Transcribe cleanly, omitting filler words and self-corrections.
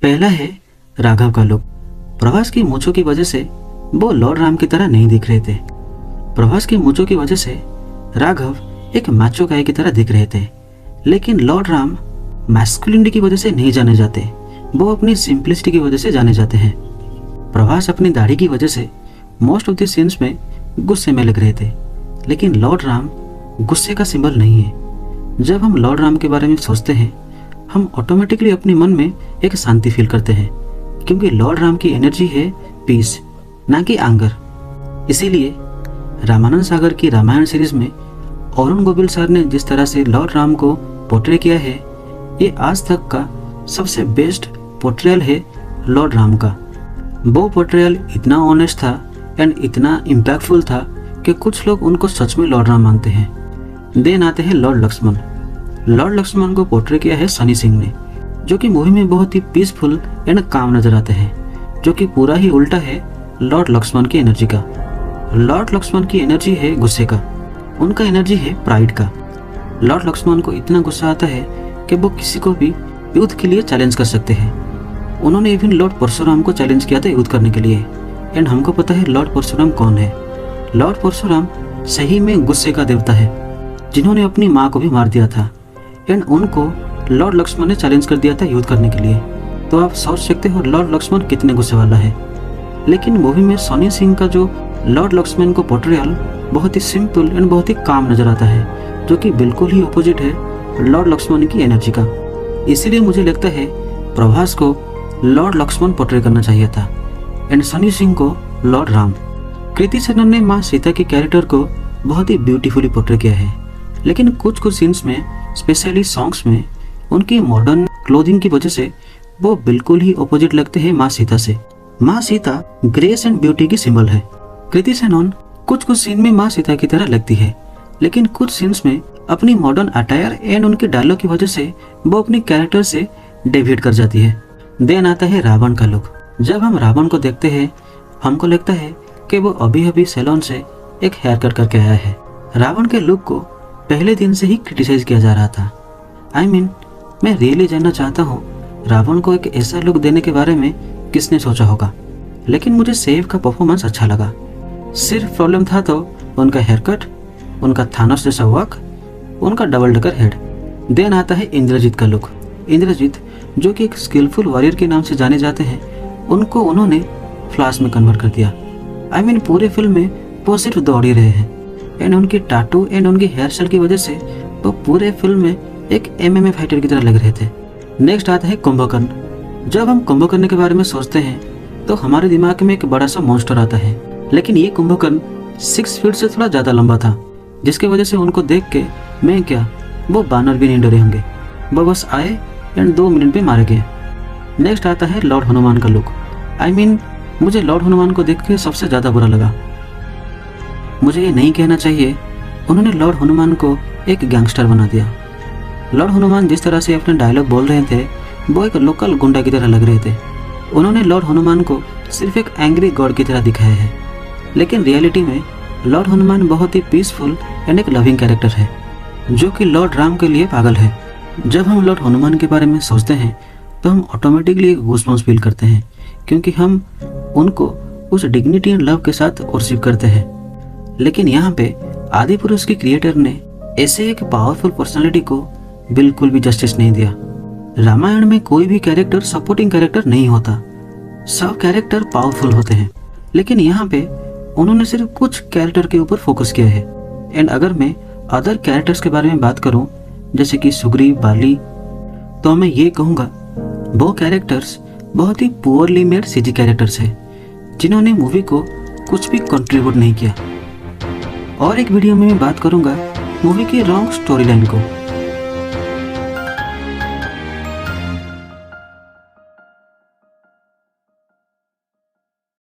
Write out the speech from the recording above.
पहला है राघव का लुक। प्रभास की मूंछों की वजह से वो लॉर्ड राम की तरह नहीं दिख रहे थे। प्रभास की मूंछों की वजह से राघव एक मैचो गाय की तरह दिख रहे थे, लेकिन लॉर्ड राम मैस्कुलिनिटी की वजह से नहीं जाने जाते, वो अपनी सिंपलिसिटी की वजह से जाने जाते हैं। प्रभास अपनी दाढ़ी की वजह से मोस्ट ऑफ द सीन्स में गुस्से में लग रहे थे, लेकिन लॉर्ड राम गुस्से का सिंबल नहीं है। जब हम लॉर्ड राम के बारे में सोचते हैं, हम ऑटोमेटिकली अपने मन में एक शांति फील करते हैं, क्योंकि लॉर्ड राम की एनर्जी है पीस, ना कि एंगर। इसीलिए रामानंद सागर की रामायण सीरीज में अरुण गोविल सर ने जिस तरह से लॉर्ड राम को पोर्ट्रे किया है, ये आज तक का सबसे बेस्ट पोर्ट्रेयल है लॉर्ड राम का। वो पोर्ट्रेयल इतना ऑनेस्ट था एंड इतना इम्पैक्टफुल था कि कुछ लोग उनको सच में लॉर्ड राम मानते हैं। देन आते हैं लॉर्ड लक्ष्मण। लॉर्ड लक्ष्मण को पोर्ट्रे किया है सनी सिंह ने, जो कि मूवी में बहुत ही पीसफुल एंड काम नजर आते हैं, जो कि पूरा ही उल्टा है लॉर्ड लक्ष्मण की एनर्जी का। लॉर्ड लक्ष्मण की एनर्जी है गुस्से का, उनका एनर्जी है प्राइड का। लॉर्ड लक्ष्मण को इतना गुस्सा आता है कि वो किसी को भी युद्ध के लिए चैलेंज कर सकते हैं। उन्होंने इवन लॉर्ड परशुराम को चैलेंज किया था युद्ध करने के लिए, एंड हमको पता है लॉर्ड परशुराम कौन है। लॉर्ड परशुराम सही में गुस्से का देवता है, जिन्होंने अपनी माँ को भी मार दिया था, एंड उनको लॉर्ड लक्ष्मण ने चैलेंज कर दिया था युद्ध करने के लिए। तो आप सोच सकते हो लॉर्ड लक्ष्मण कितने गुस्से वाला है। लेकिन मूवी में सनी सिंह का जो लॉर्ड लक्ष्मण को पोर्ट्रेयल बहुत ही सिंपल एंड बहुत ही काम नजर आता है, जो कि बिल्कुल ही ऑपोजिट है लॉर्ड लक्ष्मण की एनर्जी का। इसीलिए मुझे लगता है प्रभास को लॉर्ड लक्ष्मण पोर्ट्रे करना चाहिए था एंड सनी सिंह को लॉर्ड राम। कृति सेनन ने माँ सीता के कैरेक्टर को बहुत ही ब्यूटीफुली पोर्ट्रे किया है, लेकिन कुछ कुछ सीन्स में, स्पेशली सॉन्ग्स में, उनकी मॉडर्न क्लोथिंग की वजह से वो बिल्कुल ही ऑपोजिट लगते हैं माँ सीता से। माँ सीता ग्रेस एंड ब्यूटी की सिंबल है। कृति सेनन कुछ कुछ सीन में माँ सीता की तरह लगती है, लेकिन कुछ सीन्स में अपनी मॉडर्न अटायर एंड उनके डायलॉग की वजह से वो अपनी कैरेक्टर से डेविएट कर जाती है। देन आता है रावण का लुक। जब हम रावण को देखते हैं, हमको लगता है कि वो अभी अभी सैलून से एक हेयर कट करके आया है। रावण के लुक को पहले दिन से ही क्रिटिसाइज किया जा रहा था। मैं रियली जानना चाहता हूँ रावण को एक ऐसा लुक देने के बारे में किसने सोचा होगा, लेकिन मुझे सेव का परफॉर्मेंस अच्छा लगा। सिर्फ प्रॉब्लम था तो उनका हेयर कट, उनका थानोस जैसा वॉक, उनका डबल डकर हेड। देन आता है इंद्रजीत का लुक। इंद्रजीत जो कि एक स्किलफुल वॉरियर के नाम से जाने जाते हैं, उनको उन्होंने फ्लास में कन्वर्ट कर दिया। पूरे फिल्म में वो सिर्फ दौड़ ही रहे हैं, एंड उनकी टाटू एंड उनकी हेयर स्टाइल की वजह से वो पूरे फिल्म में एक MMA फाइटर की तरह लग रहे थे। नेक्स्ट आता है कुंभकर्ण। जब हम कुंभकर्ण के बारे में सोचते हैं तो हमारे दिमाग में एक बड़ा सा मॉन्स्टर आता है, लेकिन ये कुंभकर्ण 6 फीट से थोड़ा ज़्यादा लंबा था, जिसकी वजह से उनको देख के मैं क्या, वो बानर भी नहीं डरे होंगे। वो बस आए एंड 2 मिनट में मारे गए। नेक्स्ट आता है लॉर्ड हनुमान का लुक। मुझे लॉर्ड हनुमान को देख के सबसे ज़्यादा बुरा लगा। मुझे ये नहीं कहना चाहिए, उन्होंने लॉर्ड हनुमान को एक गैंगस्टर बना दिया। लॉर्ड हनुमान जिस तरह से अपने डायलॉग बोल रहे थे, वो एक लोकल गुंडा की तरह लग रहे थे। उन्होंने लॉर्ड हनुमान को सिर्फ एक एंग्री गॉड की तरह दिखाया है, लेकिन रियलिटी में लॉर्ड हनुमान बहुत ही पीसफुल एंड एक लविंग कैरेक्टर है, जो कि लॉर्ड राम के लिए पागल है। जब हम लॉर्ड हनुमान के बारे में सोचते हैं तो हम ऑटोमेटिकली एक गूज़बम्प्स फील करते हैं, क्योंकि हम उनको उस डिग्निटी एंड लव के साथ वर्शिप करते हैं। लेकिन यहाँ पे आदि पुरुष के क्रिएटर ने ऐसे एक पावरफुल पर्सनालिटी को बिल्कुल भी जस्टिस नहीं दिया। रामायण में कोई भी कैरेक्टर सपोर्टिंग कैरेक्टर नहीं होता, सब कैरेक्टर पावरफुल होते हैं, लेकिन यहाँ पे उन्होंने सिर्फ कुछ कैरेक्टर के ऊपर फोकस किया है। एंड अगर मैं अदर कैरेक्टर्स के बारे में बात करूँ, जैसे कि सुग्रीव, बाली, तो मैं ये कहूँगा वो कैरेक्टर्स बहुत ही पुअरली मेड CG कैरेक्टर्स है, जिन्होंने मूवी को कुछ भी कंट्रीब्यूट नहीं किया। और एक वीडियो में मैं बात करूँगा मूवी की रॉन्ग स्टोरी लाइन को।